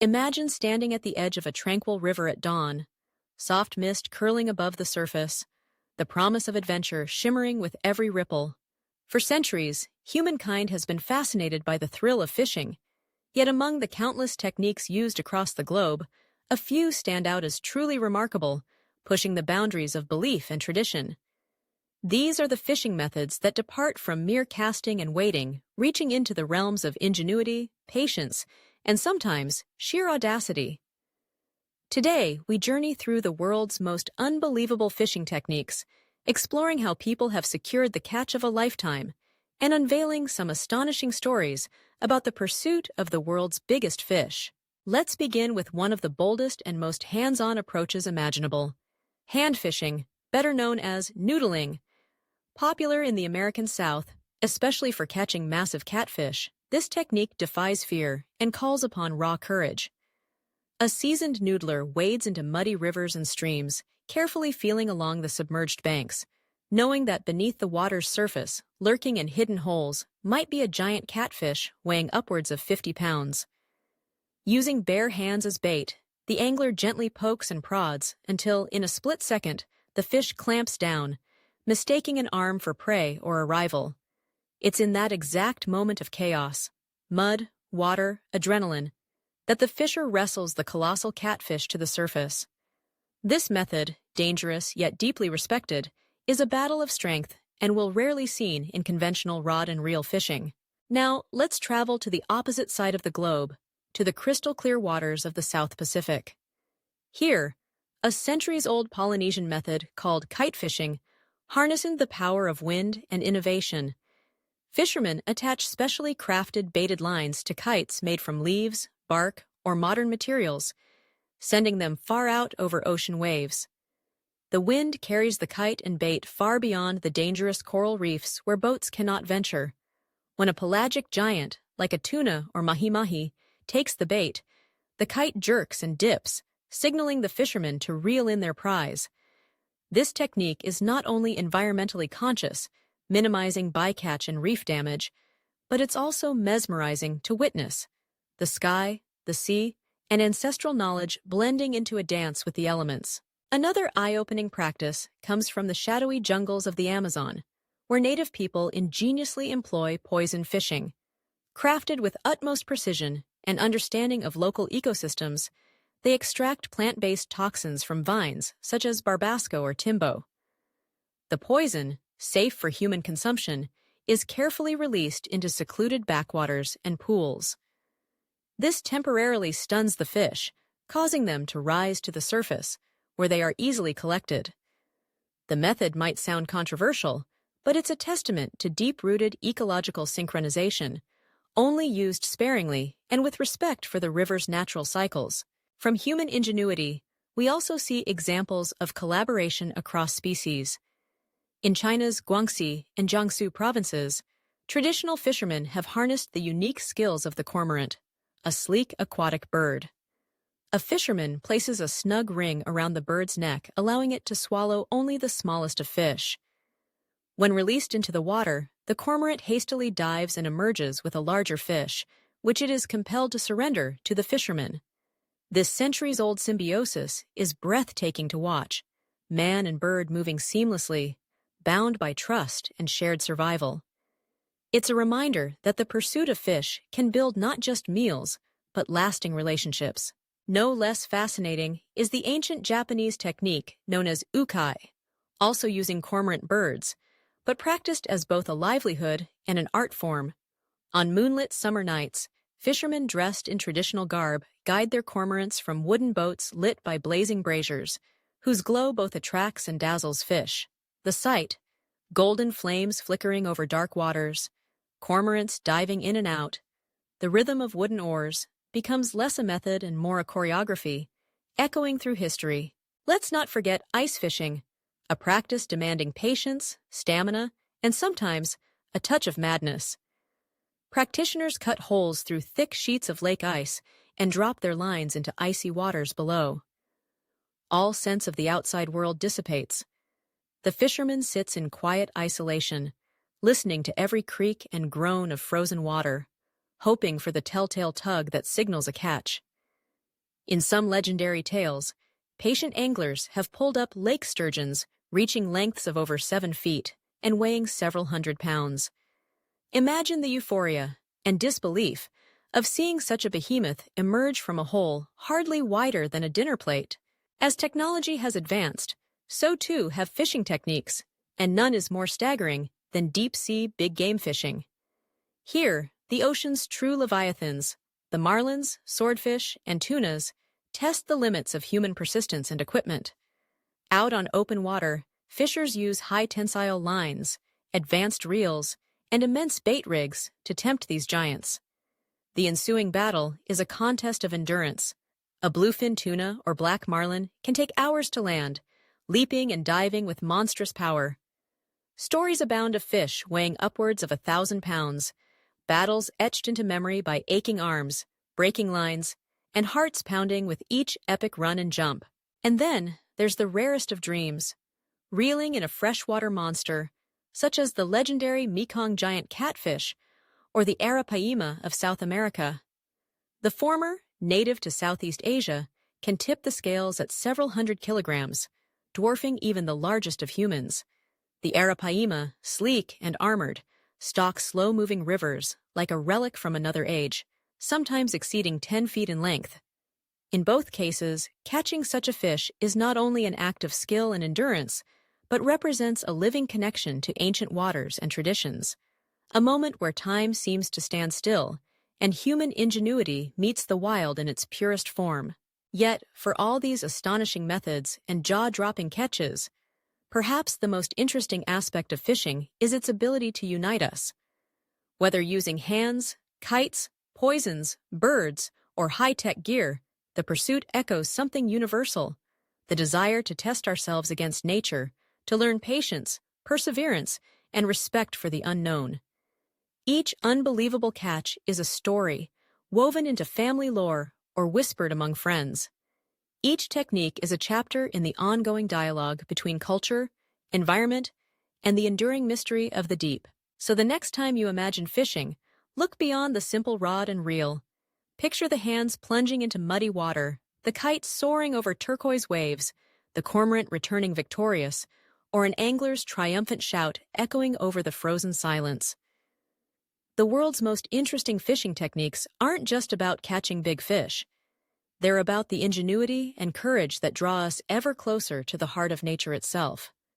Imagine standing at the edge of a tranquil river at dawn, soft mist curling above the surface, the promise of adventure shimmering with every ripple. For centuries, humankind has been fascinated by the thrill of fishing, yet among the countless techniques used across the globe, a few stand out as truly remarkable, pushing the boundaries of belief and tradition. These are the fishing methods that depart from mere casting and wading, reaching into the realms of ingenuity, patience, and sometimes sheer audacity. Today, we journey through the world's most unbelievable fishing techniques, exploring how people have secured the catch of a lifetime and unveiling some astonishing stories about the pursuit of the world's biggest fish. Let's begin with one of the boldest and most hands-on approaches imaginable: hand fishing, better known as noodling. Popular in the American South, especially for catching massive catfish, this technique defies fear and calls upon raw courage. A seasoned noodler wades into muddy rivers and streams, carefully feeling along the submerged banks, knowing that beneath the water's surface, lurking in hidden holes, might be a giant catfish weighing upwards of 50 pounds. Using bare hands as bait, the angler gently pokes and prods until, in a split second, the fish clamps down, mistaking an arm for prey or a rival. It's in that exact moment of chaos, mud, water, adrenaline, that the fisher wrestles the colossal catfish to the surface. This method, dangerous yet deeply respected, is a battle of strength and will rarely seen in conventional rod and reel fishing. Now, let's travel to the opposite side of the globe, to the crystal-clear waters of the South Pacific. Here, a centuries-old Polynesian method called kite fishing harnesses the power of wind and innovation. Fishermen attach specially crafted baited lines to kites made from leaves, bark, or modern materials, sending them far out over ocean waves. The wind carries the kite and bait far beyond the dangerous coral reefs where boats cannot venture. When a pelagic giant, like a tuna or mahi-mahi, takes the bait, the kite jerks and dips, signaling the fishermen to reel in their prize. This technique is not only environmentally conscious, minimizing bycatch and reef damage, but it's also mesmerizing to witness. The sky, the sea, and ancestral knowledge blending into a dance with the elements. Another eye-opening practice comes from the shadowy jungles of the Amazon, where native people ingeniously employ poison fishing. Crafted with utmost precision and understanding of local ecosystems, they extract plant-based toxins from vines such as barbasco or timbo. The poison, safe for human consumption, is carefully released into secluded backwaters and pools. This temporarily stuns the fish, causing them to rise to the surface, where they are easily collected. The method might sound controversial, but it's a testament to deep-rooted ecological synchronization, only used sparingly and with respect for the river's natural cycles. From human ingenuity, we also see examples of collaboration across species. In China's Guangxi and Jiangsu provinces, traditional fishermen have harnessed the unique skills of the cormorant, a sleek aquatic bird. A fisherman places a snug ring around the bird's neck, allowing it to swallow only the smallest of fish. When released into the water, the cormorant hastily dives and emerges with a larger fish, which it is compelled to surrender to the fisherman. This centuries-old symbiosis is breathtaking to watch, man and bird moving seamlessly, bound by trust and shared survival. It's a reminder that the pursuit of fish can build not just meals, but lasting relationships. No less fascinating is the ancient Japanese technique known as ukai, also using cormorant birds, but practiced as both a livelihood and an art form. On moonlit summer nights, fishermen dressed in traditional garb guide their cormorants from wooden boats lit by blazing braziers, whose glow both attracts and dazzles fish. The sight, golden flames flickering over dark waters, cormorants diving in and out, the rhythm of wooden oars, becomes less a method and more a choreography, echoing through history. Let's not forget ice fishing, a practice demanding patience, stamina, and sometimes a touch of madness. Practitioners cut holes through thick sheets of lake ice and drop their lines into icy waters below. All sense of the outside world dissipates. The fisherman sits in quiet isolation, listening to every creak and groan of frozen water, hoping for the telltale tug that signals a catch. In some legendary tales, patient anglers have pulled up lake sturgeons reaching lengths of over 7 feet and weighing several hundred pounds. Imagine the euphoria and disbelief of seeing such a behemoth emerge from a hole hardly wider than a dinner plate. As technology has advanced, so too have fishing techniques, and none is more staggering than deep-sea big game fishing. Here, the ocean's true leviathans, the marlins, swordfish, and tunas, test the limits of human persistence and equipment. Out on open water, fishers use high-tensile lines, advanced reels, and immense bait rigs to tempt these giants. The ensuing battle is a contest of endurance. A bluefin tuna or black marlin can take hours to land, leaping and diving with monstrous power. Stories abound of fish weighing upwards of 1,000 pounds, battles etched into memory by aching arms, breaking lines, and hearts pounding with each epic run and jump. And then there's the rarest of dreams, reeling in a freshwater monster, such as the legendary Mekong giant catfish or the arapaima of South America. The former, native to Southeast Asia, can tip the scales at several hundred kilograms, dwarfing even the largest of humans. The arapaima, sleek and armored, stalks slow-moving rivers like a relic from another age, sometimes exceeding 10 feet in length. In both cases, catching such a fish is not only an act of skill and endurance, but represents a living connection to ancient waters and traditions, a moment where time seems to stand still, and human ingenuity meets the wild in its purest form. Yet, for all these astonishing methods and jaw-dropping catches, perhaps the most interesting aspect of fishing is its ability to unite us. Whether using hands, kites, poisons, birds, or high-tech gear, the pursuit echoes something universal: the desire to test ourselves against nature, to learn patience, perseverance, and respect for the unknown. Each unbelievable catch is a story, woven into family lore or whispered among friends. Each technique is a chapter in the ongoing dialogue between culture, environment, and the enduring mystery of the deep. So the next time you imagine fishing, look beyond the simple rod and reel. Picture the hands plunging into muddy water, the kite soaring over turquoise waves, the cormorant returning victorious, or an angler's triumphant shout echoing over the frozen silence. The world's most interesting fishing techniques aren't just about catching big fish. They're about the ingenuity and courage that draw us ever closer to the heart of nature itself.